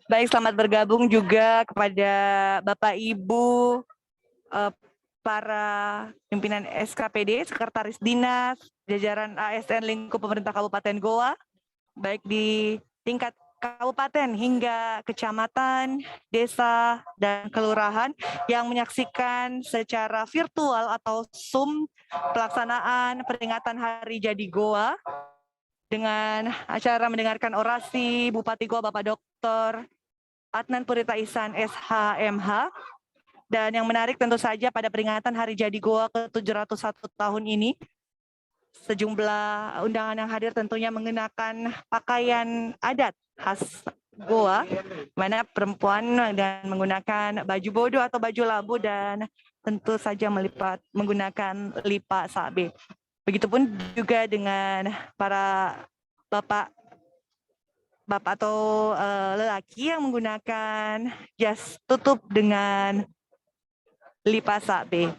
Baik, selamat bergabung juga kepada Bapak Ibu para pimpinan SKPD, Sekretaris Dinas, jajaran ASN lingkup pemerintah Kabupaten Goa, baik di tingkat kabupaten hingga kecamatan, desa, dan kelurahan yang menyaksikan secara virtual atau Zoom pelaksanaan peringatan Hari Jadi Goa dengan acara mendengarkan orasi Bupati Goa Bapak Dr. Adnan Purita Ihsan SHMH. Dan yang menarik tentu saja pada peringatan Hari Jadi Goa ke-701 tahun ini, sejumlah undangan yang hadir tentunya mengenakan pakaian adat khas Goa, mana perempuan dan menggunakan baju bodo atau baju labu dan tentu saja menggunakan lipa sabe. Begitupun juga dengan para bapak atau lelaki yang menggunakan jas tutup dengan lipa sabe.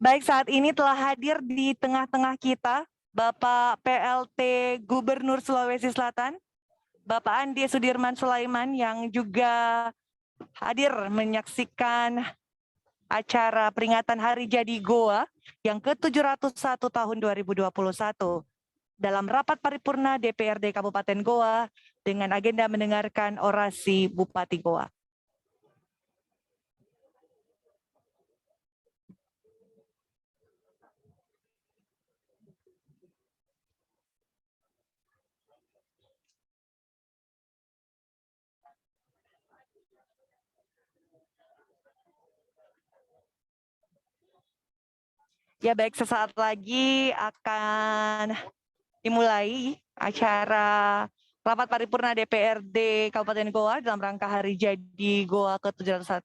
Baik, saat ini telah hadir di tengah-tengah kita Bapak PLT Gubernur Sulawesi Selatan, Bapak Andi Sudirman Sulaiman yang juga hadir menyaksikan acara peringatan Hari Jadi Goa yang ke-701 tahun 2021 dalam rapat paripurna DPRD Kabupaten Goa dengan agenda mendengarkan orasi Bupati Goa. Ya baik, sesaat lagi akan dimulai acara rapat paripurna DPRD Kabupaten Goa dalam rangka Hari Jadi Goa ke-701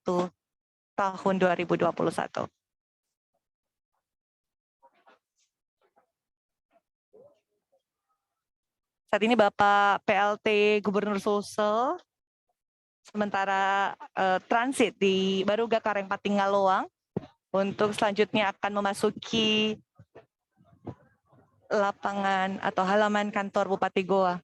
tahun 2021. Saat ini Bapak PLT Gubernur Sulsel sementara transit di Baruga Kareng Patingaloang untuk selanjutnya akan memasuki lapangan atau halaman kantor Bupati Goa.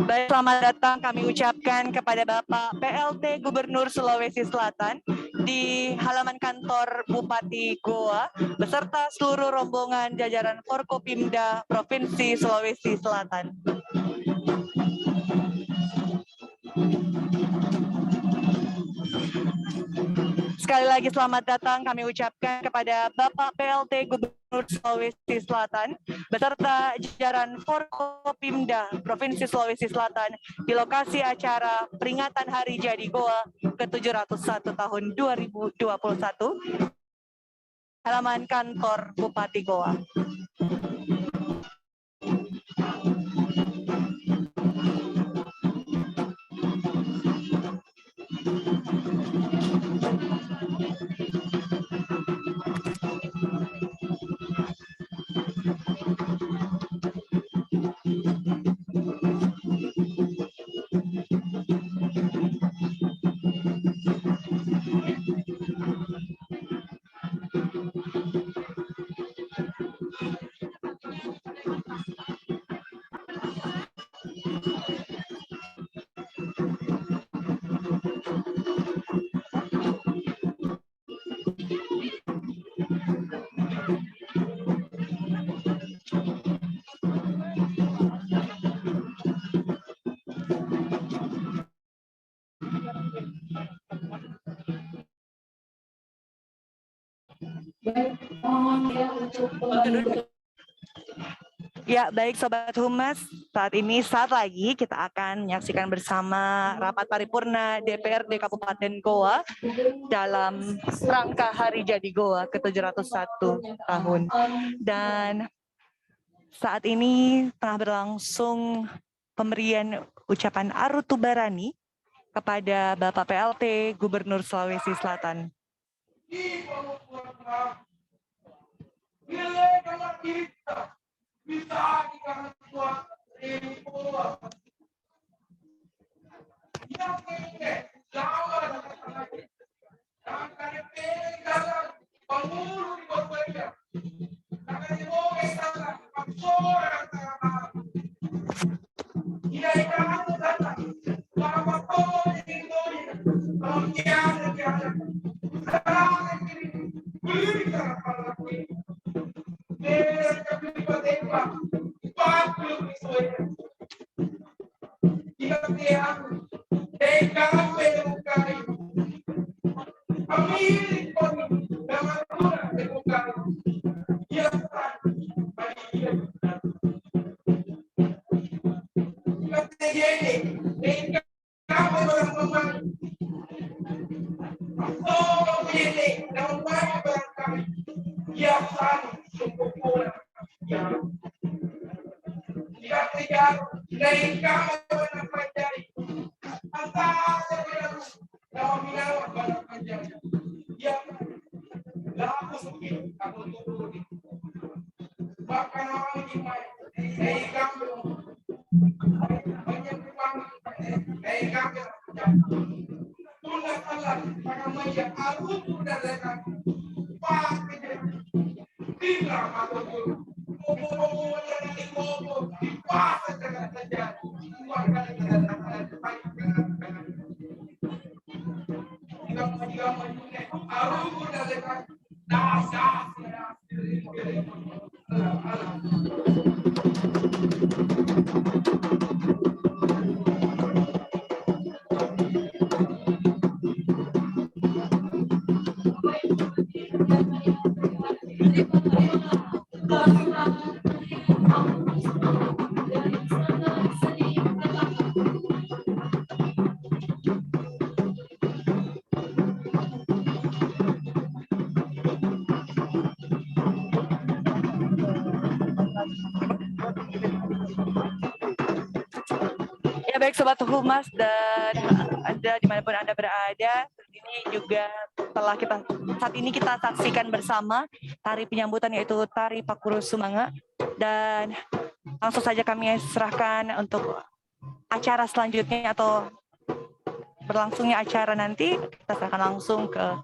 Baik, selamat datang kami ucapkan kepada Bapak PLT Gubernur Sulawesi Selatan di halaman kantor Bupati Goa beserta seluruh rombongan jajaran Forkopimda Provinsi Sulawesi Selatan. Sekali lagi selamat datang kami ucapkan kepada Bapak PLT Gubernur Sulawesi Selatan beserta jajaran Forkopimda Provinsi Sulawesi Selatan di lokasi acara peringatan Hari Jadi Goa ke-701 tahun 2021 halaman kantor Bupati Goa. Ya, baik Sobat Humas, saat lagi kita akan menyaksikan bersama rapat paripurna DPRD Kabupaten Goa dalam rangka Hari Jadi Goa ke-701 tahun. Dan saat ini tengah berlangsung pemberian ucapan Arutubarani kepada Bapak PLT Gubernur Sulawesi Selatan. Bisa dikatakan Ya baik Sobat Humas dan Anda dimanapun Anda berada, ini juga saat ini kita saksikan bersama tari penyambutan yaitu tari Pakuru Sumanga, dan langsung saja kami serahkan untuk acara selanjutnya atau berlangsungnya acara nanti, kita serahkan langsung ke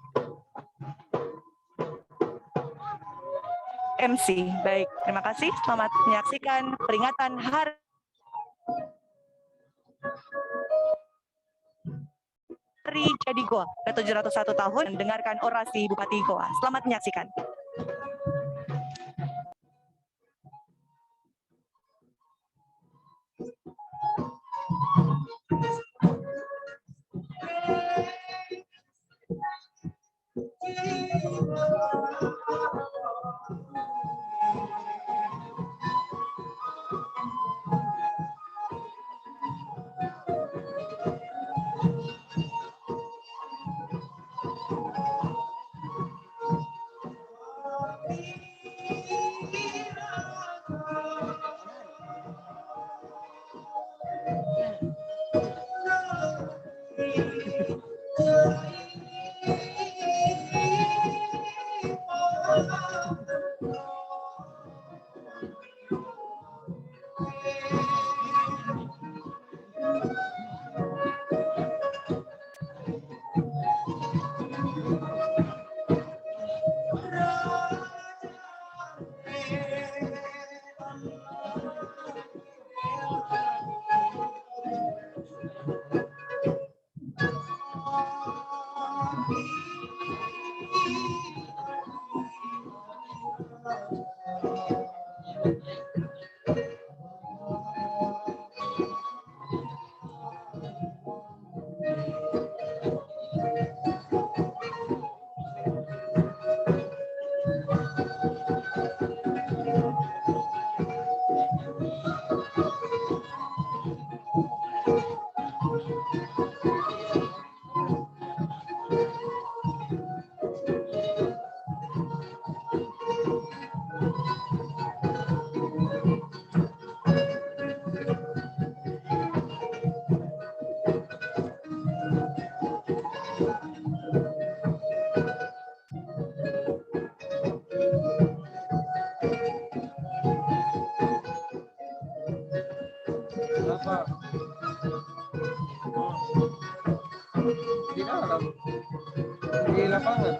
MC. Baik, terima kasih. Selamat menyaksikan peringatan Hari di Goa ke-701 tahun, mendengarkan orasi Bupati Goa. Selamat menyaksikan. Di dalam, di lapangan.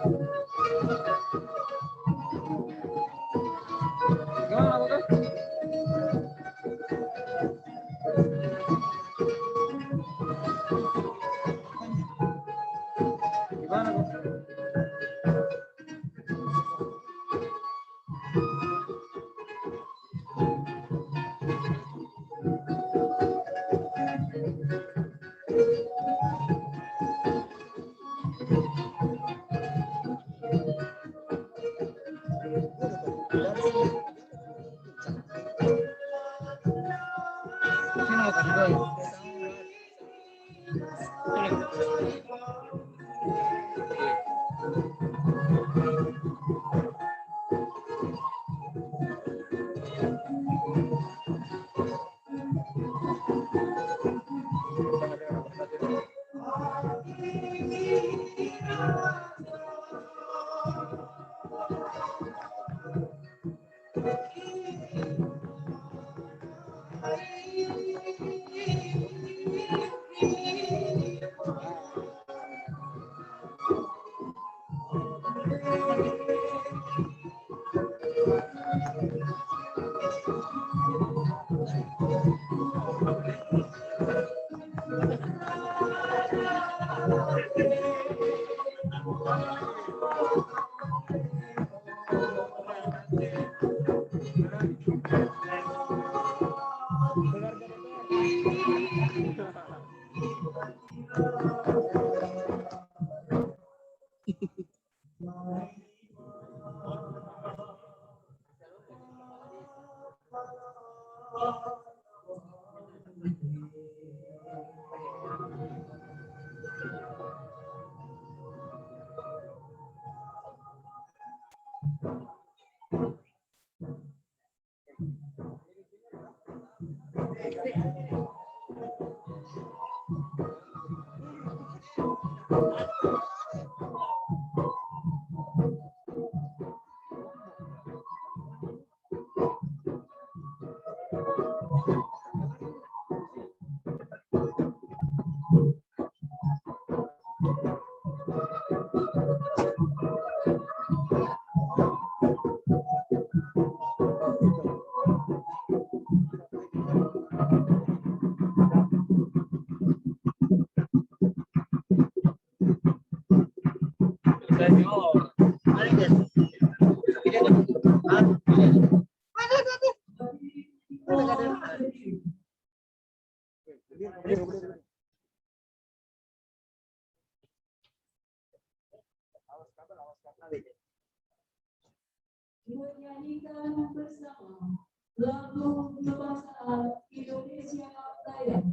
Gimana bukan? Gimana bu? Sini bukan juga ya? Menyanyikan bersama lagu kebangsaan Indonesia Raya.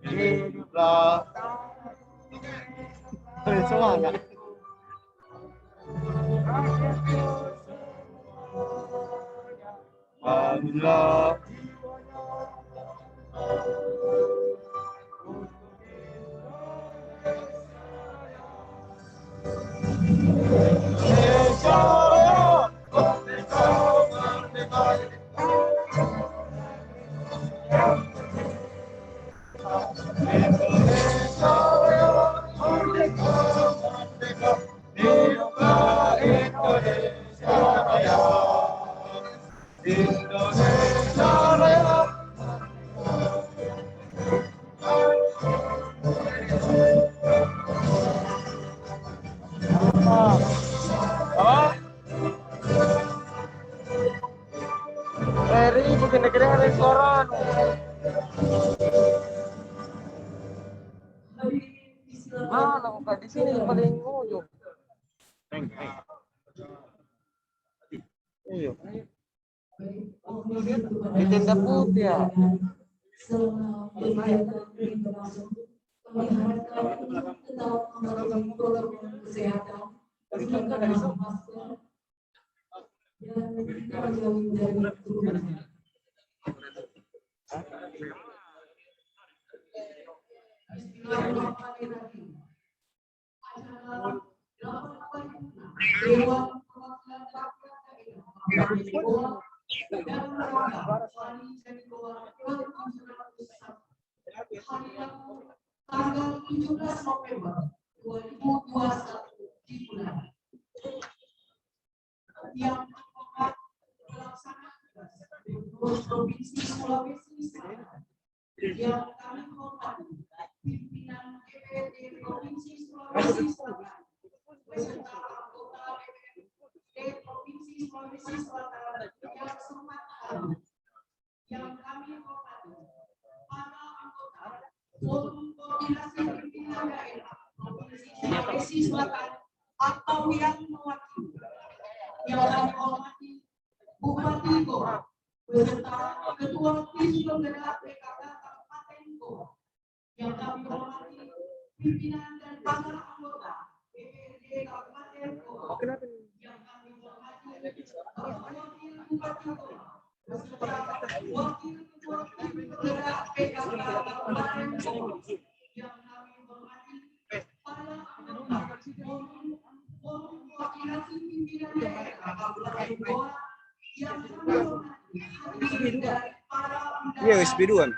Hiduplah. Semangat. Allah. Eri, bukan negara restoran. Mana bukan di sini paling ujung. Iya. Di tenda putih ya. Tanggal 17 November 2021 di bulan yang pelaksanaan Provinsi Sulawesi Selatan yang kami hormati pimpinan DPRD Provinsi Sulawesi Selatan beserta anggota DPRD Provinsi Sulawesi Selatan yang sempurna yang kami hormati para anggota Forum Koordinasi Pimpinan Daerah Provinsi Sulawesi Selatan atau yang mewakili yang kami hormati Bupati Goa beserta Ketua Tim Penggerak PKK Kabupaten Goa yang kami hormati pimpinan dan para anggota DPRD Kabupaten Goa yang kami hormati Wakil Bupati Goa beserta Wakil Ketua Tim Penggerak PKK Kabupaten Goa yang kami hormati para anggota Forum Koordinasi Pimpinan Daerah Kabupaten Goa yang kami hormati dari para Iya, SP2-an.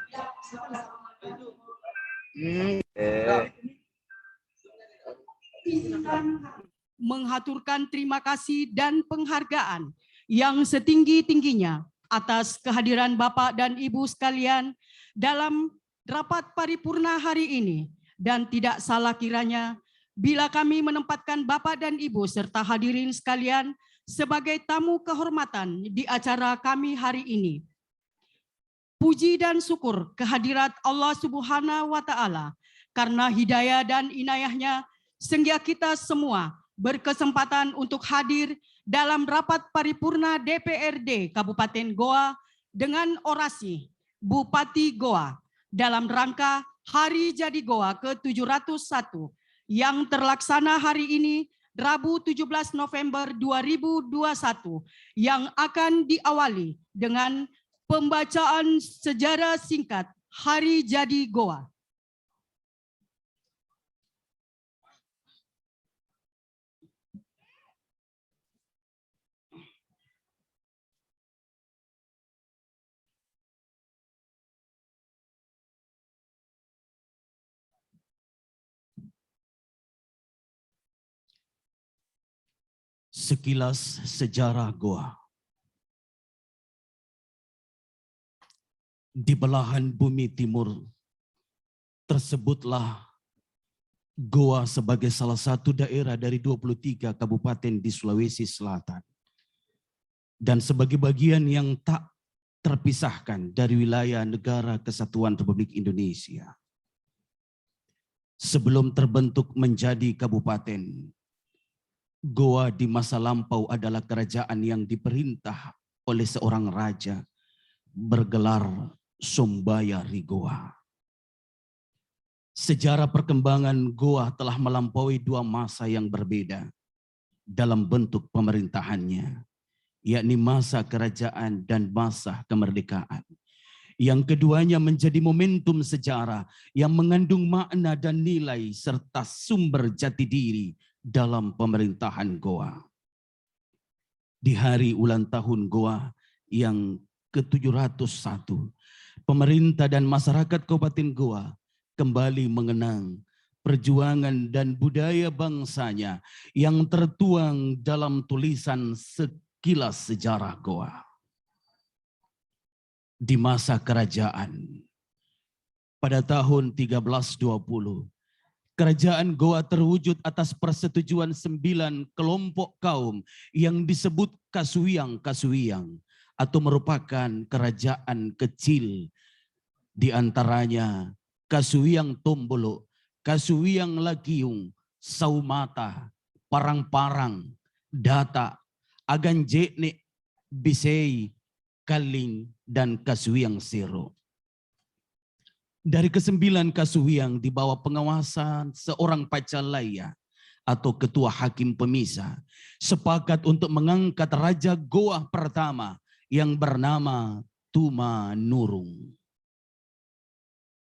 Menghaturkan terima kasih dan penghargaan yang setinggi-tingginya atas kehadiran Bapak dan Ibu sekalian dalam rapat paripurna hari ini, dan tidak salah kiranya bila kami menempatkan Bapak dan Ibu serta hadirin sekalian sebagai tamu kehormatan di acara kami hari ini. Puji dan syukur kehadirat Allah Subhanahu wa Ta'ala karena hidayah dan inayahnya sehingga kita semua berkesempatan untuk hadir dalam rapat paripurna DPRD Kabupaten Goa dengan orasi Bupati Goa dalam rangka Hari Jadi Goa ke-701 yang terlaksana hari ini Rabu 17 November 2021 yang akan diawali dengan pembacaan sejarah singkat Hari Jadi Goa. Sekilas sejarah Goa. Di belahan bumi timur tersebutlah Goa sebagai salah satu daerah dari 23 kabupaten di Sulawesi Selatan dan sebagai bagian yang tak terpisahkan dari wilayah Negara Kesatuan Republik Indonesia. Sebelum terbentuk menjadi kabupaten, Goa di masa lampau adalah kerajaan yang diperintah oleh seorang raja bergelar Sombayari Goa. Sejarah perkembangan Goa telah melampaui dua masa yang berbeda dalam bentuk pemerintahannya, yakni masa kerajaan dan masa kemerdekaan. Yang keduanya menjadi momentum sejarah yang mengandung makna dan nilai serta sumber jati diri dalam pemerintahan Goa. Di hari ulang tahun Goa yang ke-701, pemerintah dan masyarakat Kabupaten Goa kembali mengenang perjuangan dan budaya bangsanya yang tertuang dalam tulisan Sekilas Sejarah Goa. Di masa kerajaan, pada tahun 1320, Kerajaan Goa terwujud atas persetujuan 9 kelompok kaum yang disebut Kasuiang-Kasuiang atau merupakan kerajaan kecil, di antaranya Kasuiang Tombolo, Kasuiang Lakiung, Saumata, Parang-Parang, Data, Aganjekne, Bisei, Kaling, dan Kasuiang Sero. Dari ke-9 Kasuiang di bawah pengawasan seorang Pacalaya atau ketua hakim pemisah sepakat untuk mengangkat Raja Goa pertama yang bernama Tuma Nurung.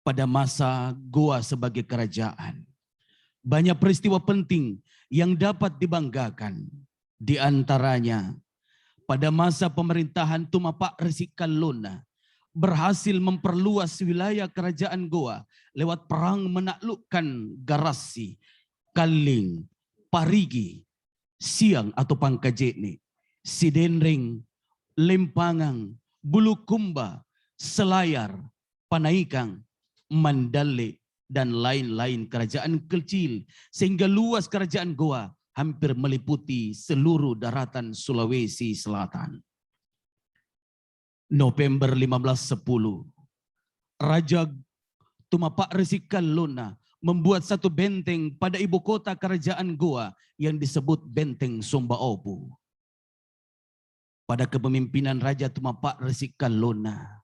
Pada masa Goa sebagai kerajaan, banyak peristiwa penting yang dapat dibanggakan. Di antaranya, pada masa pemerintahan Tumapak Resikalona, berhasil memperluas wilayah kerajaan Goa lewat perang menaklukkan Garasi, Kaling, Parigi, Siang atau Pangkajekne, Sidenring, Lempangang, Bulukumba, Selayar, Panaikang, Mandale, dan lain-lain kerajaan kecil, sehingga luas kerajaan Goa hampir meliputi seluruh daratan Sulawesi Selatan. November 1510, Raja Tumapak Resikalona membuat satu benteng pada ibu kota kerajaan Goa yang disebut Benteng Sombaopu. Pada kepemimpinan Raja Tumapak Resikalona,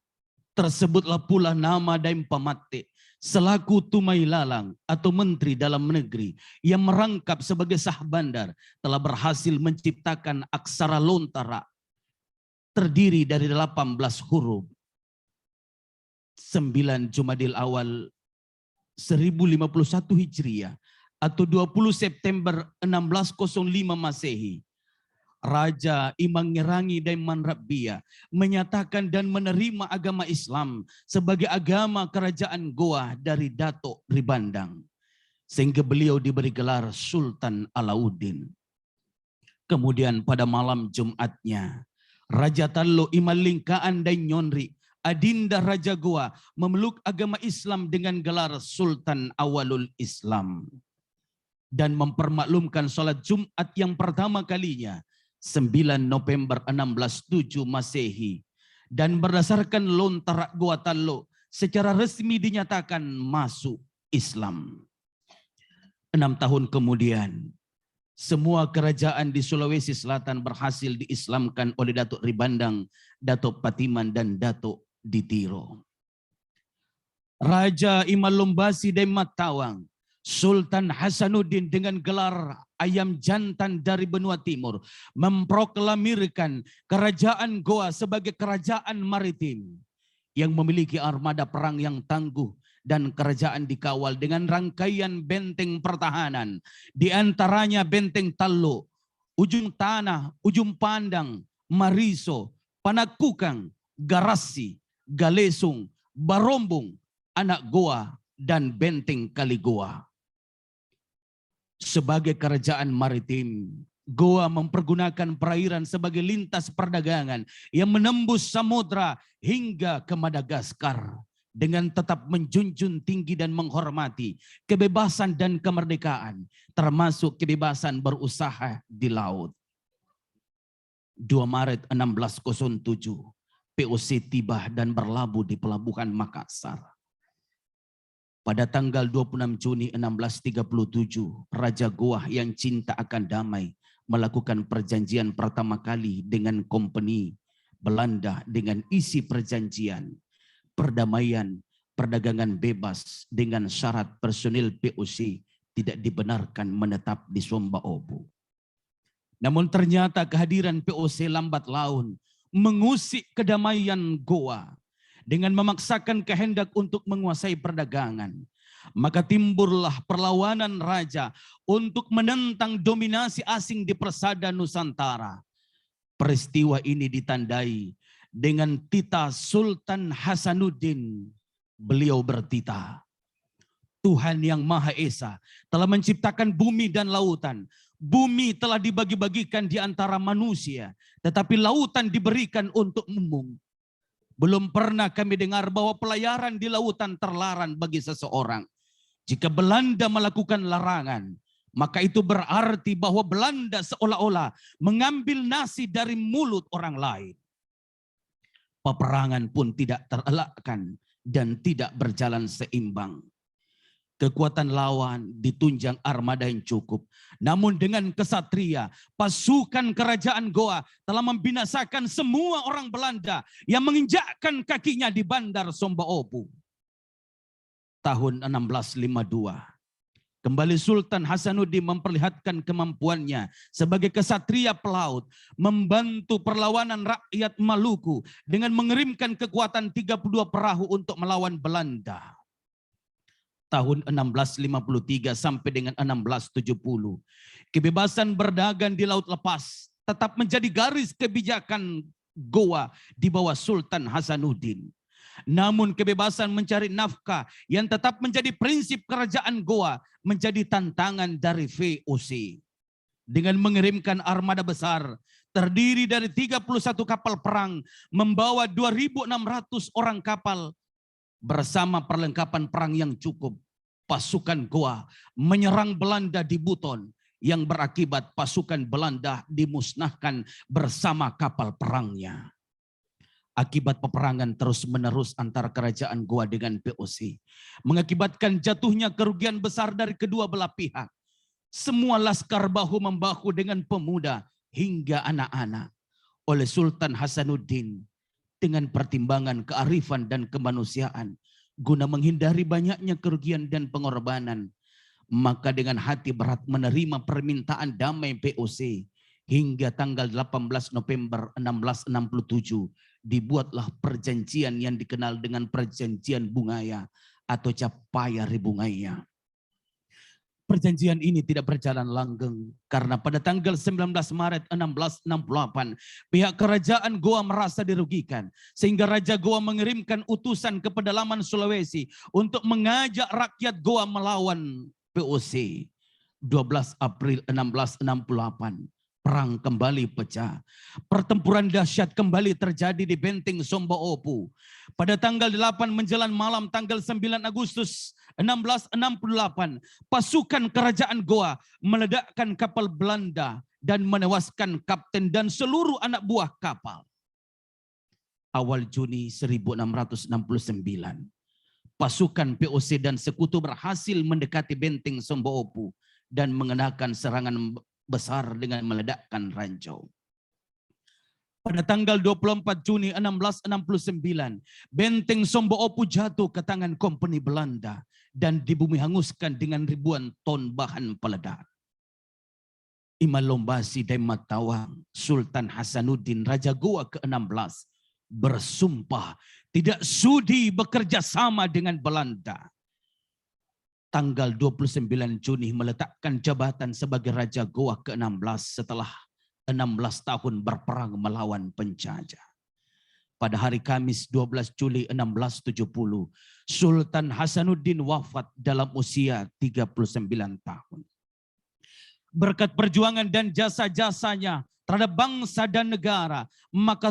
tersebutlah pula nama Daim Pamatte selaku Tumai Lalang atau Menteri Dalam Negeri yang merangkap sebagai sah bandar telah berhasil menciptakan aksara Lontara terdiri dari 18 huruf. 9 Jumadil Awal 1051 Hijriah atau 20 September 1605 Masehi, Raja Imangirangi Daiman Rabbia menyatakan dan menerima agama Islam sebagai agama kerajaan Goa dari Dato' Ribandang, sehingga beliau diberi gelar Sultan Alauddin. Kemudian pada malam Jumatnya, Raja Tallo Imalingkaan dan Nyonri, adinda Raja Goa, memeluk agama Islam dengan gelar Sultan Awalul Islam dan mempermaklumkan sholat Jumat yang pertama kalinya 9 November 1607 Masehi, dan berdasarkan Lontara Goa Tallo secara resmi dinyatakan masuk Islam. 6 tahun kemudian, semua kerajaan di Sulawesi Selatan berhasil diislamkan oleh Datuk Ribandang, Datuk Patiman, dan Datuk Ditiro. Raja Imalumbasi dan Matawang, Sultan Hasanuddin dengan gelar ayam jantan dari benua timur memproklamirkan kerajaan Goa sebagai kerajaan maritim yang memiliki armada perang yang tangguh dan kerajaan dikawal dengan rangkaian benteng pertahanan, di antaranya Benteng Tallo, Ujung Tanah, Ujung Pandang, Mariso, Panakukang, Garasi, Galesung, Barombong, Anak Goa, dan Benteng Kaligoa. Sebagai kerajaan maritim, Goa mempergunakan perairan sebagai lintas perdagangan yang menembus samudra hingga ke Madagaskar dengan tetap menjunjung tinggi dan menghormati kebebasan dan kemerdekaan, termasuk kebebasan berusaha di laut. 2 Maret 1607, POC tiba dan berlabuh di pelabuhan Makassar. Pada tanggal 26 Juni 1637, Raja Goa yang cinta akan damai melakukan perjanjian pertama kali dengan Kompeni Belanda dengan isi perjanjian perdamaian, perdagangan bebas dengan syarat personil POC tidak dibenarkan menetap di Sumba Opu. Namun ternyata kehadiran POC lambat laun mengusik kedamaian Goa dengan memaksakan kehendak untuk menguasai perdagangan. Maka timbullah perlawanan raja untuk menentang dominasi asing di persada Nusantara. Peristiwa ini ditandai dengan titah Sultan Hasanuddin. Beliau bertitah, Tuhan yang Maha Esa telah menciptakan bumi dan lautan. Bumi telah dibagi-bagikan di antara manusia, tetapi lautan diberikan untuk umum. Belum pernah kami dengar bahwa pelayaran di lautan terlarang bagi seseorang. Jika Belanda melakukan larangan, maka itu berarti bahwa Belanda seolah-olah mengambil nasi dari mulut orang lain. Peperangan pun tidak terelakkan dan tidak berjalan seimbang. Kekuatan lawan ditunjang armada yang cukup. Namun dengan kesatria, pasukan kerajaan Goa telah membinasakan semua orang Belanda yang menginjakkan kakinya di Bandar Sumba Opu. Tahun 1652, kembali Sultan Hasanuddin memperlihatkan kemampuannya sebagai kesatria pelaut, membantu perlawanan rakyat Maluku dengan mengirimkan kekuatan 32 perahu untuk melawan Belanda. Tahun 1653 sampai dengan 1670, kebebasan berdagang di laut lepas tetap menjadi garis kebijakan Goa di bawah Sultan Hasanuddin. Namun kebebasan mencari nafkah yang tetap menjadi prinsip kerajaan Goa menjadi tantangan dari VOC. Dengan mengirimkan armada besar terdiri dari 31 kapal perang membawa 2.600 orang kapal bersama perlengkapan perang yang cukup, pasukan Goa menyerang Belanda di Buton yang berakibat pasukan Belanda dimusnahkan bersama kapal perangnya. Akibat peperangan terus-menerus antara kerajaan Goa dengan POC mengakibatkan jatuhnya kerugian besar dari kedua belah pihak. Semua laskar bahu-membahu dengan pemuda hingga anak-anak oleh Sultan Hasanuddin dengan pertimbangan kearifan dan kemanusiaan guna menghindari banyaknya kerugian dan pengorbanan, maka dengan hati berat menerima permintaan damai POC hingga tanggal 18 November 1667 dibuatlah perjanjian yang dikenal dengan Perjanjian Bungaya atau Capaya Ribungaya. Perjanjian ini tidak berjalan langgeng karena pada tanggal 19 Maret 1668 pihak kerajaan Goa merasa dirugikan sehingga Raja Goa mengirimkan utusan ke pedalaman Sulawesi untuk mengajak rakyat Goa melawan POC. 12 April 1668 perang kembali pecah. Pertempuran dahsyat kembali terjadi di Benteng Sumba Opu. Pada tanggal 8 menjelang malam tanggal 9 Agustus 1668, pasukan kerajaan Goa meledakkan kapal Belanda dan menewaskan kapten dan seluruh anak buah kapal. Awal Juni 1669, pasukan POC dan sekutu berhasil mendekati Benteng Sumba Opu dan mengenakan serangan besar dengan meledakkan ranjau. Pada tanggal 24 Juni 1669, benteng Somboopu jatuh ke tangan kompeni Belanda dan dibumi hanguskan dengan ribuan ton bahan peledak. Imam Lombasi dan Matawang, Sultan Hasanuddin Raja Goa ke-16 bersumpah tidak sudi bekerja sama dengan Belanda. Tanggal 29 Juni meletakkan jabatan sebagai Raja Goa ke-16 setelah 16 tahun berperang melawan penjajah. Pada hari Kamis 12 Juli 1670, Sultan Hasanuddin wafat dalam usia 39 tahun. Berkat perjuangan dan jasa-jasanya terhadap bangsa dan negara, maka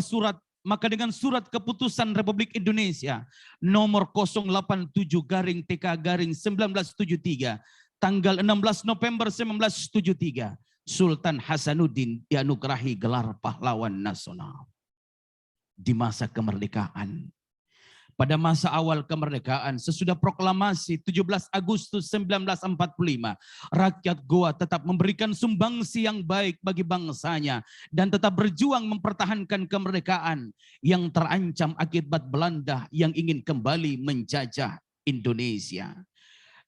dengan surat keputusan Republik Indonesia nomor 087-TK-1973 tanggal 16 November 1973, Sultan Hasanuddin dianugerahi gelar pahlawan nasional. Di masa kemerdekaan, pada masa awal kemerdekaan, sesudah proklamasi 17 Agustus 1945, rakyat Goa tetap memberikan sumbangsi yang baik bagi bangsanya dan tetap berjuang mempertahankan kemerdekaan yang terancam akibat Belanda yang ingin kembali menjajah Indonesia.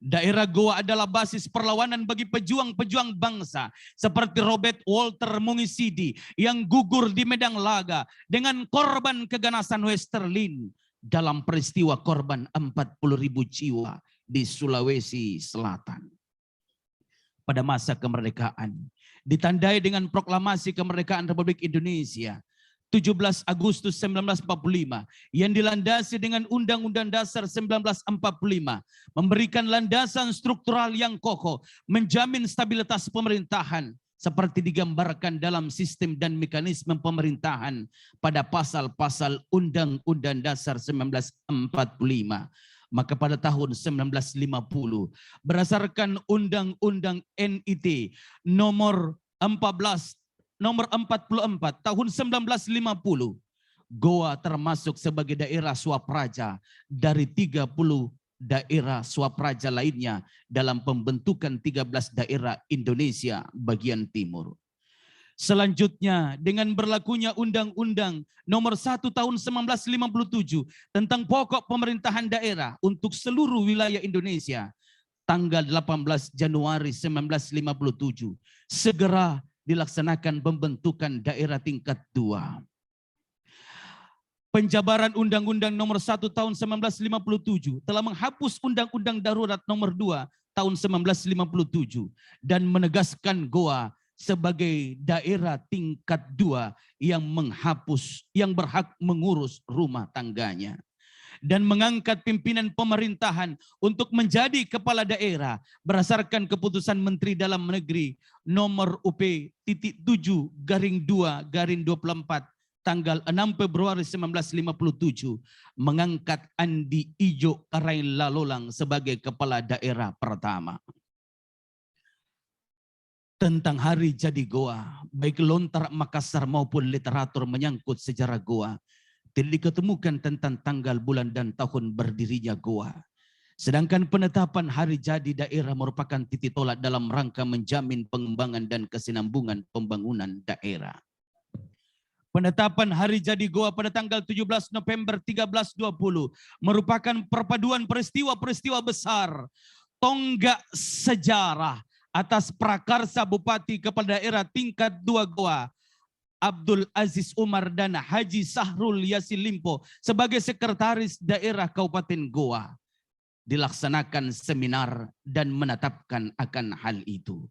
Daerah Goa adalah basis perlawanan bagi pejuang-pejuang bangsa seperti Robert Walter Mungisidi yang gugur di Medang Laga dengan korban keganasan Westerlin dalam peristiwa korban 40.000 jiwa di Sulawesi Selatan. Pada masa kemerdekaan, ditandai dengan proklamasi kemerdekaan Republik Indonesia 17 Agustus 1945 yang dilandasi dengan Undang-Undang Dasar 1945, memberikan landasan struktural yang kokoh, menjamin stabilitas pemerintahan seperti digambarkan dalam sistem dan mekanisme pemerintahan pada pasal-pasal Undang-Undang Dasar 1945. Maka pada tahun 1950, berdasarkan Undang-Undang NIT nomor 44 tahun 1950, Goa termasuk sebagai daerah swapraja dari 30 daerah swapraja lainnya dalam pembentukan 13 daerah Indonesia bagian timur. Selanjutnya, dengan berlakunya Undang-Undang nomor 1 tahun 1957 tentang pokok pemerintahan daerah untuk seluruh wilayah Indonesia, tanggal 18 Januari 1957, segera dilaksanakan pembentukan daerah tingkat 2. Penjabaran Undang-Undang nomor 1 tahun 1957 telah menghapus Undang-Undang Darurat nomor 2 tahun 1957 dan menegaskan Goa sebagai daerah tingkat 2 yang berhak mengurus rumah tangganya dan mengangkat pimpinan pemerintahan untuk menjadi kepala daerah berdasarkan keputusan Menteri Dalam Negeri nomor UP.7/2/24 tanggal 6 Februari 1957 mengangkat Andi Ijo Karain Lalolang sebagai kepala daerah pertama. Tentang hari jadi Goa, baik lontar Makassar maupun literatur menyangkut sejarah Goa, tidak diketemukan tentang tanggal, bulan, dan tahun berdirinya Goa. Sedangkan penetapan hari jadi daerah merupakan titik tolak dalam rangka menjamin pengembangan dan kesinambungan pembangunan daerah. Penetapan hari jadi Goa pada tanggal 17 November 1320 merupakan perpaduan peristiwa-peristiwa besar, tonggak sejarah atas prakarsa Bupati Kepala Daerah tingkat 2 Goa, Abdul Aziz Umar dan Haji Sahrul Yassin Limpo sebagai Sekretaris Daerah Kabupaten Goa. Dilaksanakan seminar dan menetapkan akan hal itu.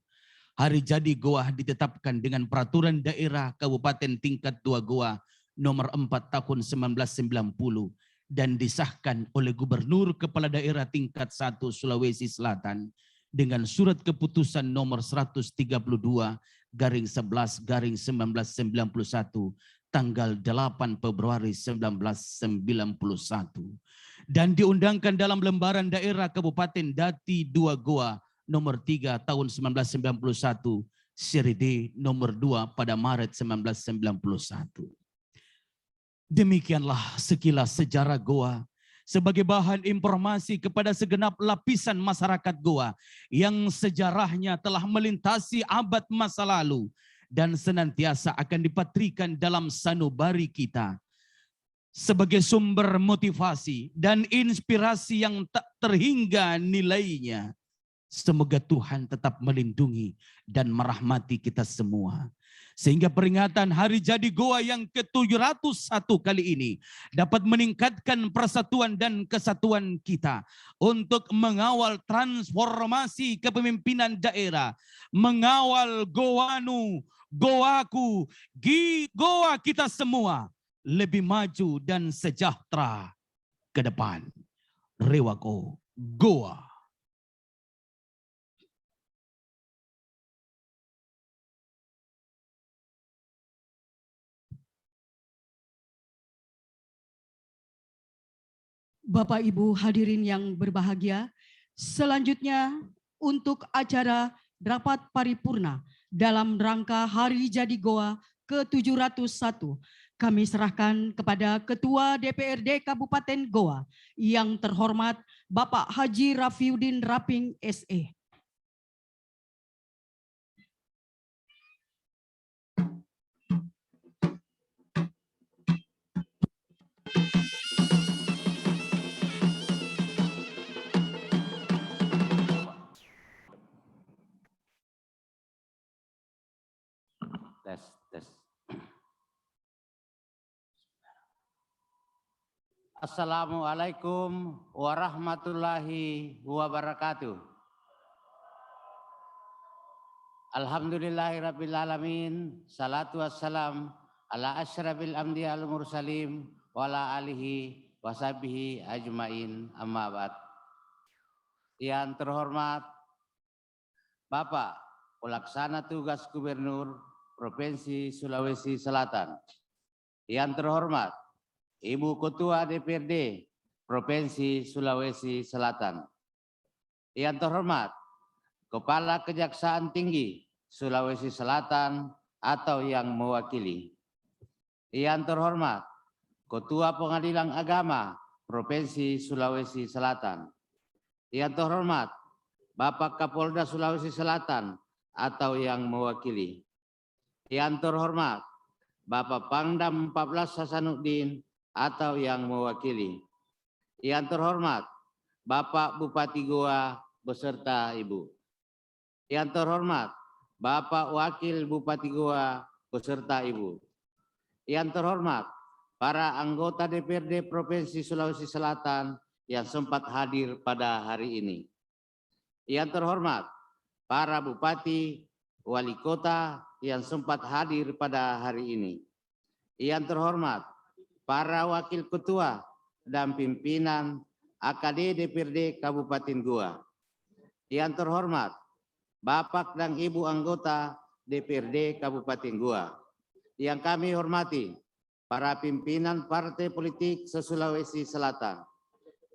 Hari jadi Goa ditetapkan dengan Peraturan Daerah Kabupaten tingkat 2 Goa nomor 4 tahun 1990 dan disahkan oleh Gubernur Kepala Daerah tingkat 1 Sulawesi Selatan dengan surat keputusan nomor 132/11/1991 tanggal 8 Februari 1991 dan diundangkan dalam lembaran daerah Kabupaten Dati 2 Goa nomor 3 tahun 1991 seri D nomor 2 pada Maret 1991. Demikianlah sekilas sejarah Goa sebagai bahan informasi kepada segenap lapisan masyarakat Goa yang sejarahnya telah melintasi abad masa lalu dan senantiasa akan dipatrikan dalam sanubari kita sebagai sumber motivasi dan inspirasi yang tak terhingga nilainya. Semoga Tuhan tetap melindungi dan merahmati kita semua. Sehingga peringatan Hari Jadi Goa yang ke-701 kali ini dapat meningkatkan persatuan dan kesatuan kita untuk mengawal transformasi kepemimpinan daerah, mengawal Goanu, Goaku, Goa kita semua lebih maju dan sejahtera ke depan. Rewako Goa. Bapak Ibu hadirin yang berbahagia, selanjutnya untuk acara rapat paripurna dalam rangka Hari Jadi Goa ke-701, kami serahkan kepada Ketua DPRD Kabupaten Goa yang terhormat Bapak Haji Rafiuddin Raping SE. Tes. Assalamualaikum warahmatullahi wabarakatuh. Alhamdulillahirabbil alamin. Salatu wassalam ala asyrafil anbiya wal mursalin wa ala alihi washabihi ajmain, amma ba'd. Yang terhormat Bapak Pelaksana Tugas Gubernur Provinsi Sulawesi Selatan. Yang terhormat Ibu Ketua DPRD Provinsi Sulawesi Selatan. Yang terhormat Kepala Kejaksaan Tinggi Sulawesi Selatan atau yang mewakili. Yang terhormat Ketua Pengadilan Agama Provinsi Sulawesi Selatan. Yang terhormat Bapak Kapolda Sulawesi Selatan atau yang mewakili. Yang terhormat Bapak Pangdam 14 Hasanuddin atau yang mewakili. Yang terhormat Bapak Bupati Goa beserta Ibu. Yang terhormat Bapak Wakil Bupati Goa beserta Ibu. Yang terhormat para anggota DPRD Provinsi Sulawesi Selatan yang sempat hadir pada hari ini. Yang terhormat para Bupati, Wali Kota yang sempat hadir pada hari ini. Yang terhormat para Wakil Ketua dan Pimpinan AKD DPRD Kabupaten Goa. Yang terhormat Bapak dan Ibu anggota DPRD Kabupaten Goa. Yang kami hormati para pimpinan partai politik se-Sulawesi Selatan.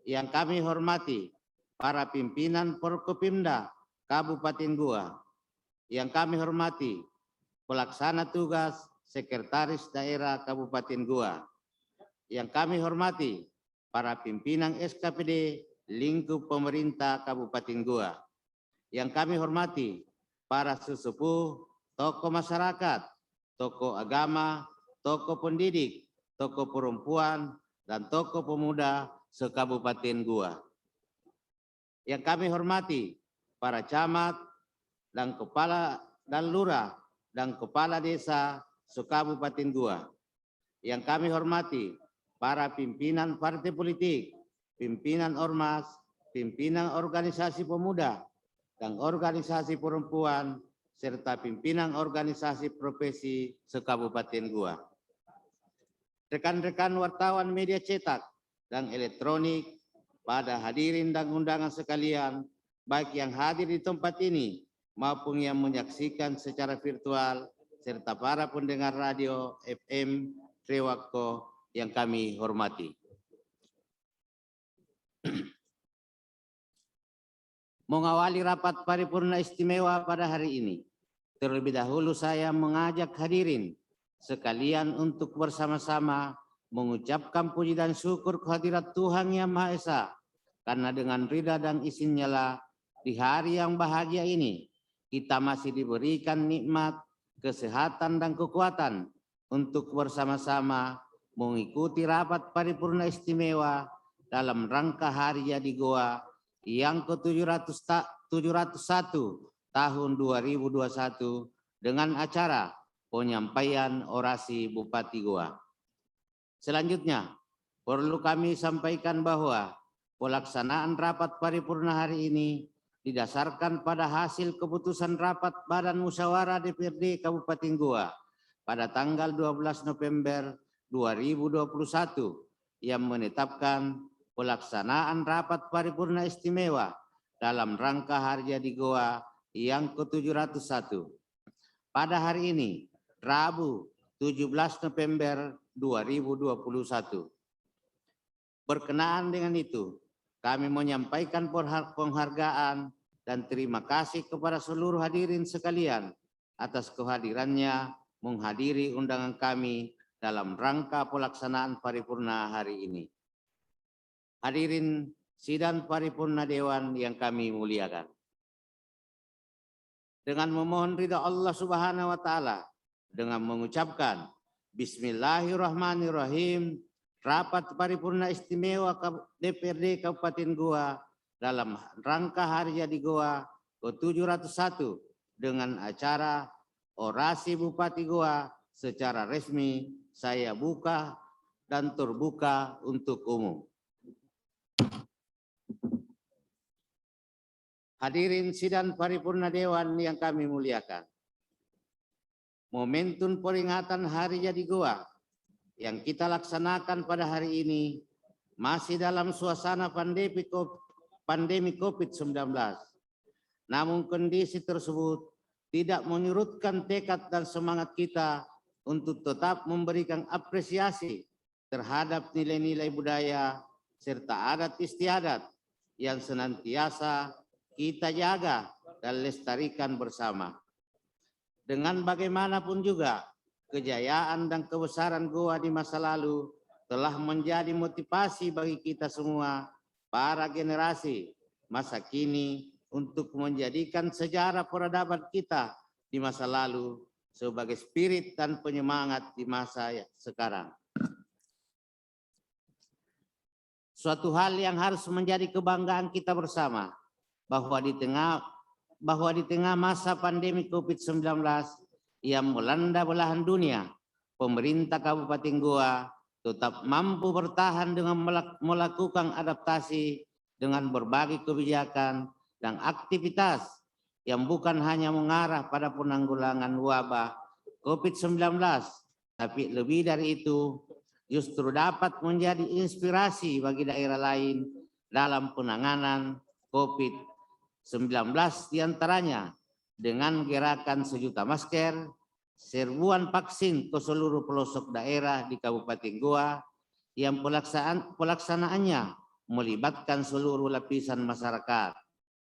Yang kami hormati para pimpinan Forkopimda Kabupaten Goa. Yang kami hormati pelaksana tugas Sekretaris Daerah Kabupaten Goa. Yang kami hormati para pimpinan SKPD lingkup pemerintah Kabupaten Goa. Yang kami hormati para sesepuh, tokoh masyarakat, tokoh agama, tokoh pendidik, tokoh perempuan, dan tokoh pemuda se-Kabupaten Goa. Yang kami hormati para camat dan kepala dan lurah dan kepala desa se-Kabupaten Goa. Yang kami hormati para pimpinan partai politik, pimpinan ormas, pimpinan organisasi pemuda dan organisasi perempuan, serta pimpinan organisasi profesi se-Kabupaten Goa. Rekan-rekan wartawan media cetak dan elektronik, pada hadirin dan undangan sekalian, baik yang hadir di tempat ini maupun yang menyaksikan secara virtual, serta para pendengar radio FM Rewako yang kami hormati. Mengawali rapat paripurna istimewa pada hari ini, terlebih dahulu saya mengajak hadirin sekalian untuk bersama-sama mengucapkan puji dan syukur kehadirat Tuhan Yang Maha Esa, karena dengan ridha dan izinnya lah di hari yang bahagia ini kita masih diberikan nikmat, kesehatan dan kekuatan untuk bersama-sama mengikuti rapat paripurna istimewa dalam rangka Hari Jadi Goa yang ke-701 tahun 2021 dengan acara penyampaian orasi Bupati Goa. Selanjutnya, perlu kami sampaikan bahwa pelaksanaan rapat paripurna hari ini didasarkan pada hasil keputusan rapat Badan Musyawarah DPRD Kabupaten Goa pada tanggal 12 November 2021 yang menetapkan pelaksanaan rapat paripurna istimewa dalam rangka Hari Jadi Goa yang ke-701. Pada hari ini, Rabu 17 November 2021. Berkenaan dengan itu, kami menyampaikan penghargaan dan terima kasih kepada seluruh hadirin sekalian atas kehadirannya menghadiri undangan kami dalam rangka pelaksanaan paripurna hari ini. Hadirin sidang paripurna Dewan yang kami muliakan. Dengan memohon ridha Allah Subhanahu wa taala, dengan mengucapkan Bismillahirrahmanirrahim, rapat paripurna istimewa DPRD Kabupaten Goa dalam rangka Hari Jadi Goa ke-701 dengan acara orasi Bupati Goa secara resmi saya buka dan terbuka untuk umum. Hadirin sidang paripurna Dewan yang kami muliakan. Momentum peringatan Hari Jadi Goa yang kita laksanakan pada hari ini masih dalam suasana pandemi COVID-19. Namun kondisi tersebut tidak menyurutkan tekad dan semangat kita untuk tetap memberikan apresiasi terhadap nilai-nilai budaya serta adat istiadat yang senantiasa kita jaga dan lestarikan bersama. Dengan bagaimanapun juga, kejayaan dan kebesaran Goa di masa lalu telah menjadi motivasi bagi kita semua, para generasi masa kini, untuk menjadikan sejarah peradaban kita di masa lalu sebagai spirit dan penyemangat di masa sekarang. Suatu hal yang harus menjadi kebanggaan kita bersama, bahwa di tengah masa pandemi COVID-19 yang melanda belahan dunia, pemerintah Kabupaten Goa tetap mampu bertahan dengan melakukan adaptasi dengan berbagai kebijakan dan aktivitas yang bukan hanya mengarah pada penanggulangan wabah COVID-19, tapi lebih dari itu justru dapat menjadi inspirasi bagi daerah lain dalam penanganan COVID-19, diantaranya dengan gerakan 1 juta masker, serbuan vaksin ke seluruh pelosok daerah di Kabupaten Goa yang pelaksanaannya melibatkan seluruh lapisan masyarakat,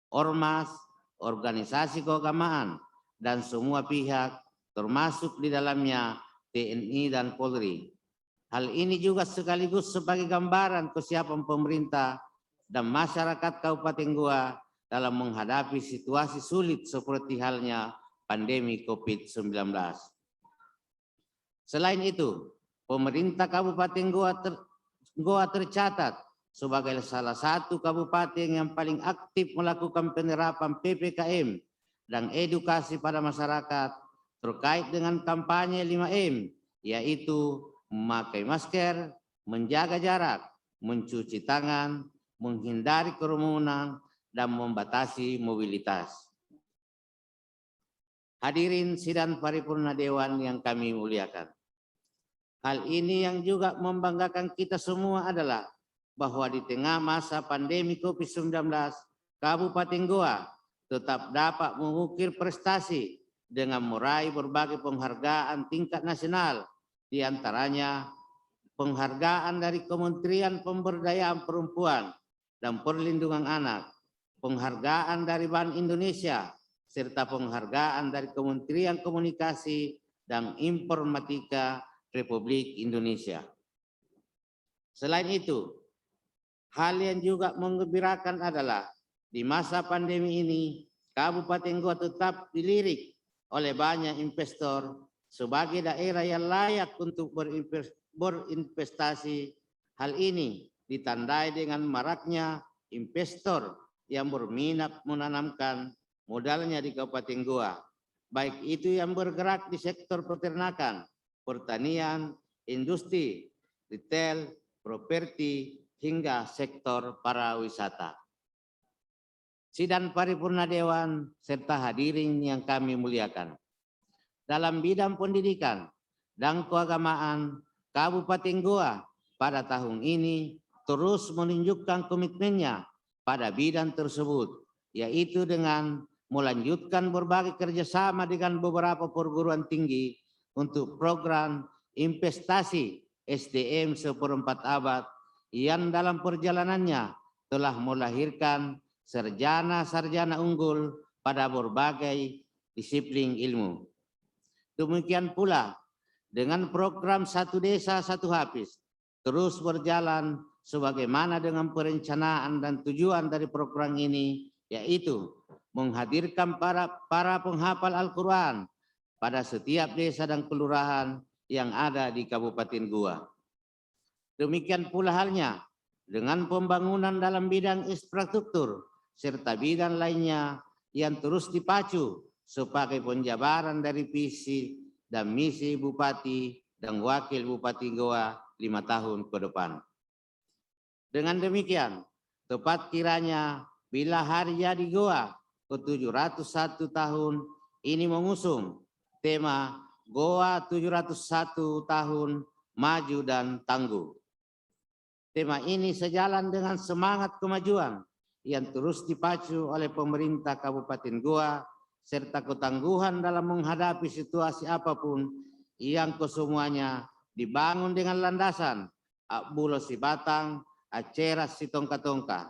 ormas, organisasi keagamaan, dan semua pihak termasuk di dalamnya TNI dan Polri. Hal ini juga sekaligus sebagai gambaran kesiapan pemerintah dan masyarakat Kabupaten Goa dalam menghadapi situasi sulit seperti halnya pandemi COVID-19. Selain itu, pemerintah Kabupaten Goa tercatat sebagai salah satu kabupaten yang paling aktif melakukan penerapan PPKM dan edukasi pada masyarakat terkait dengan kampanye 5M, yaitu memakai masker, menjaga jarak, mencuci tangan, menghindari kerumunan, dan membatasi mobilitas. Hadirin sidang paripurna Dewan yang kami muliakan. Hal ini yang juga membanggakan kita semua adalah bahwa di tengah masa pandemi COVID-19, Kabupaten Goa tetap dapat mengukir prestasi dengan meraih berbagai penghargaan tingkat nasional, di antaranya penghargaan dari Kementerian Pemberdayaan Perempuan dan Perlindungan Anak, penghargaan dari Bank Indonesia, serta penghargaan dari Kementerian Komunikasi dan Informatika Republik Indonesia. Selain itu, hal yang juga menggembirakan adalah di masa pandemi ini, Kabupaten Goa tetap dilirik oleh banyak investor sebagai daerah yang layak untuk berinvestasi. Hal ini ditandai dengan maraknya investor yang berminat menanamkan modalnya di Kabupaten Goa, baik itu yang bergerak di sektor peternakan, pertanian, industri, retail, properti, hingga sektor pariwisata. Sidang paripurna Dewan serta hadirin yang kami muliakan. Dalam bidang pendidikan dan keagamaan, Kabupaten Goa pada tahun ini terus menunjukkan komitmennya pada bidang tersebut, yaitu dengan melanjutkan berbagai kerjasama dengan beberapa perguruan tinggi untuk program investasi SDM seperempat abad yang dalam perjalanannya telah melahirkan sarjana-sarjana unggul pada berbagai disiplin ilmu. Demikian pula dengan program Satu Desa Satu Hafiz terus berjalan sebagaimana dengan perencanaan dan tujuan dari program ini, yaitu menghadirkan para penghafal Al-Quran pada setiap desa dan kelurahan yang ada di Kabupaten Goa. Demikian pula halnya dengan pembangunan dalam bidang infrastruktur serta bidang lainnya yang terus dipacu sebagai penjabaran dari visi dan misi Bupati dan Wakil Bupati Goa 5 tahun ke depan. Dengan demikian, tepat kiranya bila Hari Jadi Goa ke-701 tahun ini mengusung tema Goa 701 tahun maju dan tangguh. Tema ini sejalan dengan semangat kemajuan yang terus dipacu oleh pemerintah Kabupaten Goa serta ketangguhan dalam menghadapi situasi apapun yang kesemuanya dibangun dengan landasan Akbulo si batang, aceras si tongka-tongka,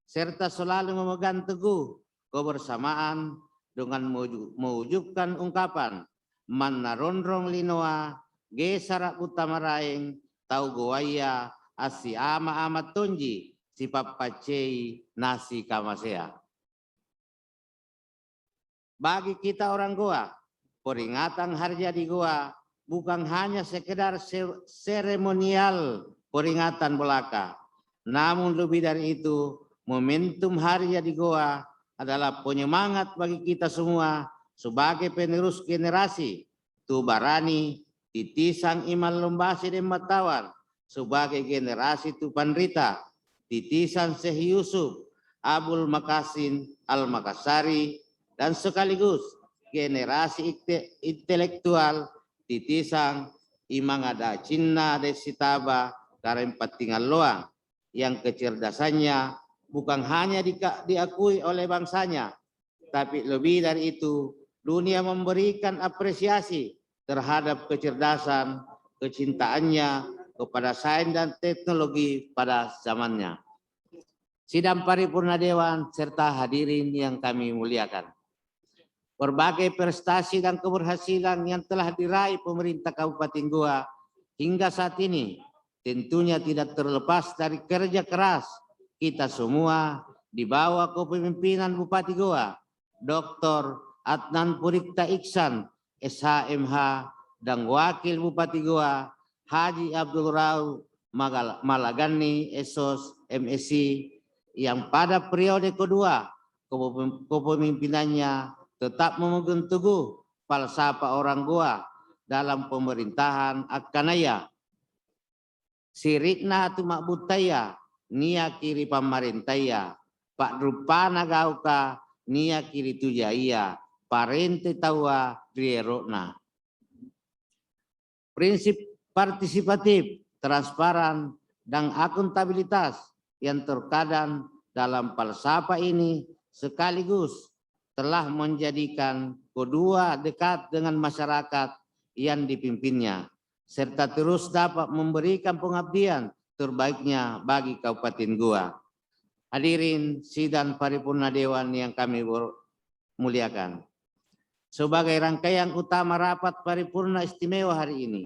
serta selalu memegang teguh kebersamaan dengan mewujudkan ungkapan Manarondrong linoa, gesarak utama raeng, tau goaya, asi ama amat tonji, si papacei nasi kamasea. Bagi kita orang Goa, peringatan Hari Jadi Goa bukan hanya sekedar seremonial peringatan belaka, namun lebih dari itu, momentum Hari Jadi Goa adalah penyemangat bagi kita semua sebagai penerus generasi Tubarani, Titisang Iman Lombasi dan Matawan, sebagai generasi Tupanrita, Titisan Syekh Yusuf, Abul Makasin Al-Makassari, dan sekaligus generasi intelektual Titisang Imang Ada Cinna Desitaba Karempat Tinggal Loang, yang kecerdasannya bukan hanya diakui oleh bangsanya, tapi lebih dari itu, dunia memberikan apresiasi terhadap kecerdasan, kecintaannya kepada sains dan teknologi pada zamannya. Sidang paripurna Dewan serta hadirin yang kami muliakan. Berbagai prestasi dan keberhasilan yang telah diraih pemerintah Kabupaten Goa hingga saat ini tentunya tidak terlepas dari kerja keras kita semua di bawah kepemimpinan Bupati Goa, Dr. Adnan Purikta Iksan, SHMH, dan Wakil Bupati Goa, Haji Abdul Rau Malagani, SOS, MSc, yang pada periode kedua kepemimpinannya tetap memegang teguh falsafah orang Goa dalam pemerintahan Akanaya. Sirikna tu makbutaya, nia kiri pamarintaya, Pak Rupana gauka, nia kiri tujaya, parente tawa rierokna. Prinsip partisipatif, transparan, dan akuntabilitas yang terkadang dalam falsafah ini sekaligus telah menjadikan kedua dekat dengan masyarakat yang dipimpinnya, serta terus dapat memberikan pengabdian terbaiknya bagi Kabupaten Goa. Hadirin sidang paripurna Dewan yang kami muliakan. Sebagai rangkaian utama rapat paripurna istimewa hari ini,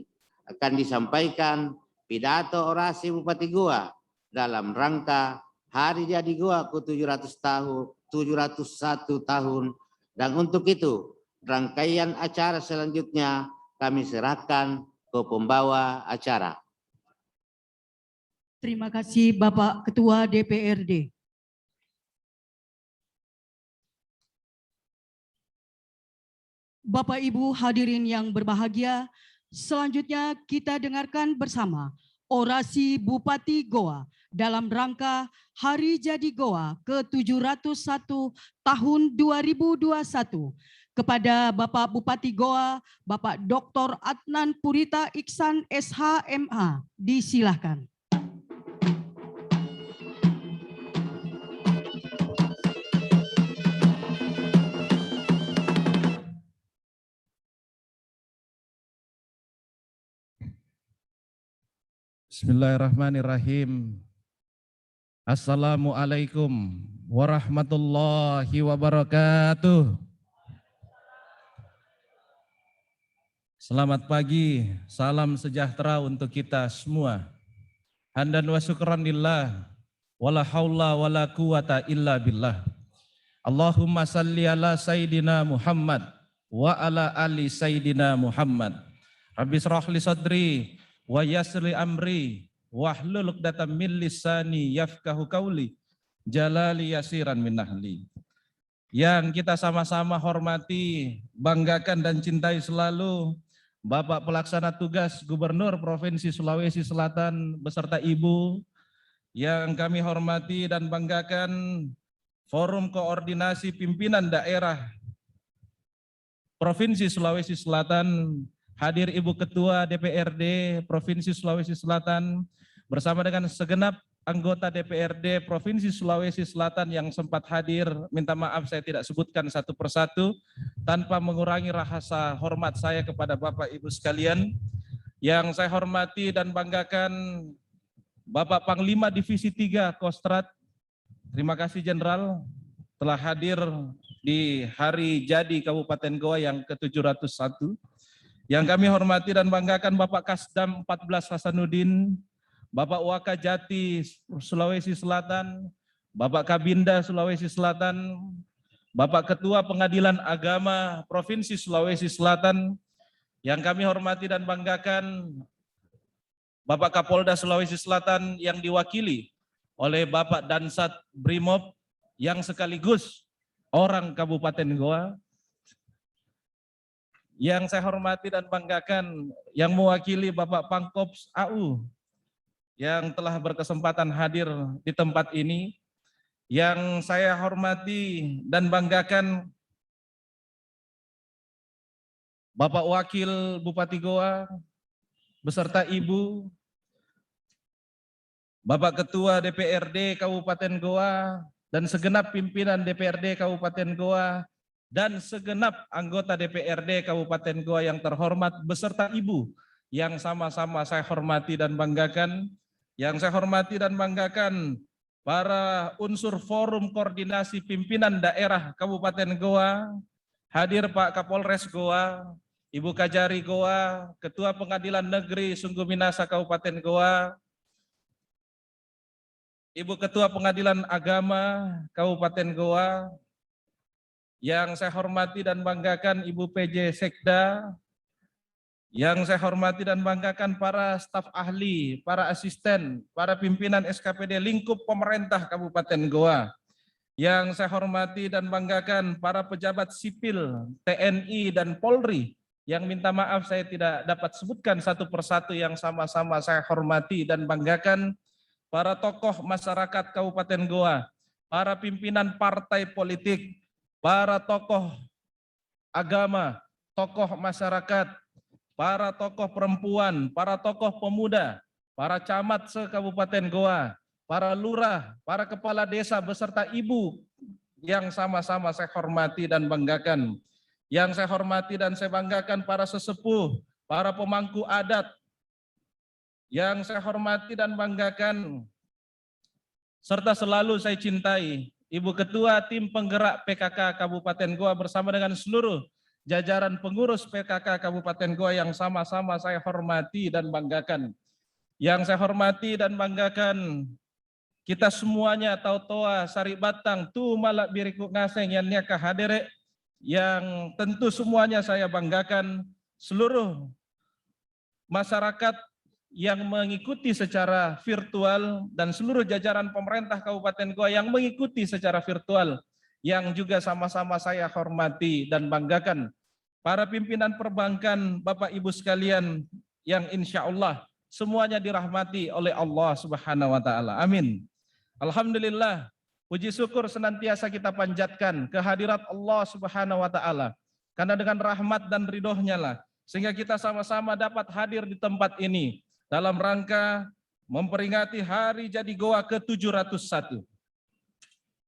akan disampaikan pidato orasi Bupati Goa dalam rangka Hari Jadi Goa ke-701 tahun, dan untuk itu rangkaian acara selanjutnya kami serahkan ke pembawa acara. Terima kasih Bapak Ketua DPRD. Bapak Ibu hadirin yang berbahagia, selanjutnya kita dengarkan bersama orasi Bupati Goa dalam rangka Hari Jadi Goa ke-701 tahun 2021 kepada Bapak Bupati Goa, Bapak Dr. Adnan Purita Iksan SHMA. Disilahkan. Bismillahirrahmanirrahim. Assalamualaikum warahmatullahi wabarakatuh. Selamat pagi, salam sejahtera untuk kita semua. Hamdan wa syukran lillah, wala haula wala quwata illa billah. Allahumma salli ala Sayyidina Muhammad wa ala ali Sayyidina Muhammad. Rabbi shrah li sadri wa yassir li amri wahlul 'uqdatam min lisani yafqahu qauli jalali yasiran min ahli. Yang kita sama-sama hormati, banggakan dan cintai selalu Bapak Pelaksana Tugas Gubernur Provinsi Sulawesi Selatan beserta Ibu, yang kami hormati dan banggakan Forum Koordinasi Pimpinan Daerah Provinsi Sulawesi Selatan, hadir Ibu Ketua DPRD Provinsi Sulawesi Selatan bersama dengan segenap anggota DPRD Provinsi Sulawesi Selatan yang sempat hadir. Minta maaf saya tidak sebutkan satu persatu tanpa mengurangi rasa hormat saya kepada Bapak Ibu sekalian. Yang saya hormati dan banggakan Bapak Panglima Divisi 3 Kostrad. Terima kasih Jenderal telah hadir di Hari Jadi Kabupaten Goa yang ke-701. Yang kami hormati dan banggakan Bapak Kasdam 14 Hasanuddin, Bapak Wakajati Sulawesi Selatan, Bapak Kabinda Sulawesi Selatan, Bapak Ketua Pengadilan Agama Provinsi Sulawesi Selatan, yang kami hormati dan banggakan Bapak Kapolda Sulawesi Selatan yang diwakili oleh Bapak Dansat Brimob yang sekaligus orang Kabupaten Goa. Yang saya hormati dan banggakan yang mewakili Bapak Pangkops AU yang telah berkesempatan hadir di tempat ini. Yang saya hormati dan banggakan Bapak Wakil Bupati Goa beserta Ibu, Bapak Ketua DPRD Kabupaten Goa dan segenap pimpinan DPRD Kabupaten Goa dan segenap anggota DPRD Kabupaten Goa yang terhormat beserta Ibu yang sama-sama saya hormati dan banggakan. Yang saya hormati dan banggakan para unsur Forum Koordinasi Pimpinan Daerah Kabupaten Goa, hadir Pak Kapolres Goa, Ibu Kajari Goa, Ketua Pengadilan Negeri Sungguh Minasa Kabupaten Goa, Ibu Ketua Pengadilan Agama Kabupaten Goa, yang saya hormati dan banggakan Ibu PJ Sekda, yang saya hormati dan banggakan para staf ahli, para asisten, para pimpinan SKPD lingkup pemerintah Kabupaten Goa. Yang saya hormati dan banggakan para pejabat sipil, TNI dan Polri, yang minta maaf saya tidak dapat sebutkan satu persatu, yang sama-sama saya hormati dan banggakan para tokoh masyarakat Kabupaten Goa, para pimpinan partai politik, para tokoh agama, tokoh masyarakat, para tokoh perempuan, para tokoh pemuda, para camat se-Kabupaten Goa, para lurah, para kepala desa beserta Ibu yang sama-sama saya hormati dan banggakan. Yang saya hormati dan saya banggakan para sesepuh, para pemangku adat. Yang saya hormati dan banggakan serta selalu saya cintai Ibu Ketua Tim Penggerak PKK Kabupaten Goa bersama dengan seluruh jajaran pengurus PKK Kabupaten Goa yang sama-sama saya hormati dan banggakan. Yang saya hormati dan banggakan kita semuanya Tautoa Sari Batang tu malak biriku ngaseng yang niaka hadere, yang tentu semuanya saya banggakan seluruh masyarakat yang mengikuti secara virtual dan seluruh jajaran pemerintah Kabupaten Goa yang mengikuti secara virtual, yang juga sama-sama saya hormati dan banggakan. Para pimpinan perbankan, Bapak Ibu sekalian, yang insya Allah semuanya dirahmati oleh Allah Subhanahu wa Ta'ala. Amin. Alhamdulillah, puji syukur senantiasa kita panjatkan kehadirat Allah Subhanahu wa Ta'ala, karena dengan rahmat dan ridhonya lah sehingga kita sama-sama dapat hadir di tempat ini dalam rangka memperingati Hari Jadi Goa ke-701.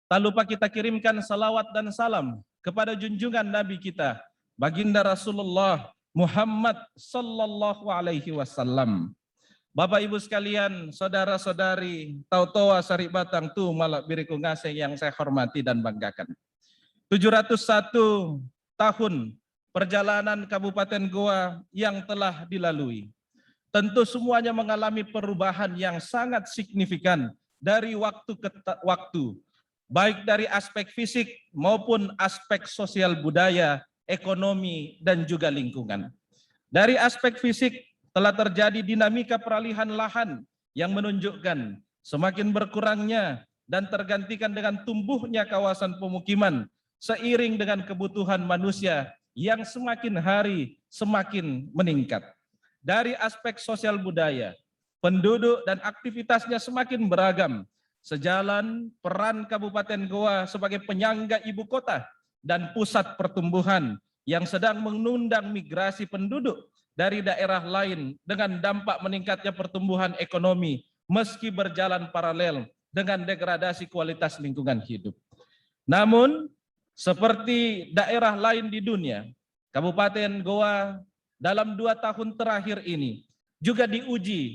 Tak lupa kita kirimkan salawat dan salam kepada junjungan Nabi kita, Baginda Rasulullah Muhammad sallallahu alaihi wasallam. Bapak Ibu sekalian, saudara-saudari Tautoa Sari Batang tu malak biriku ngaseng yang saya hormati dan banggakan. 701 tahun perjalanan Kabupaten Goa yang telah dilalui. Tentu semuanya mengalami perubahan yang sangat signifikan dari waktu ke waktu, baik dari aspek fisik maupun aspek sosial budaya, ekonomi, dan juga lingkungan. Dari aspek fisik telah terjadi dinamika peralihan lahan yang menunjukkan semakin berkurangnya dan tergantikan dengan tumbuhnya kawasan pemukiman seiring dengan kebutuhan manusia yang semakin hari semakin meningkat. Dari aspek sosial budaya, penduduk dan aktivitasnya semakin beragam, sejalan peran Kabupaten Goa sebagai penyangga ibu kota dan pusat pertumbuhan yang sedang mengundang migrasi penduduk dari daerah lain dengan dampak meningkatnya pertumbuhan ekonomi meski berjalan paralel dengan degradasi kualitas lingkungan hidup. Namun, seperti daerah lain di dunia, Kabupaten Goa dalam 2 tahun terakhir ini juga diuji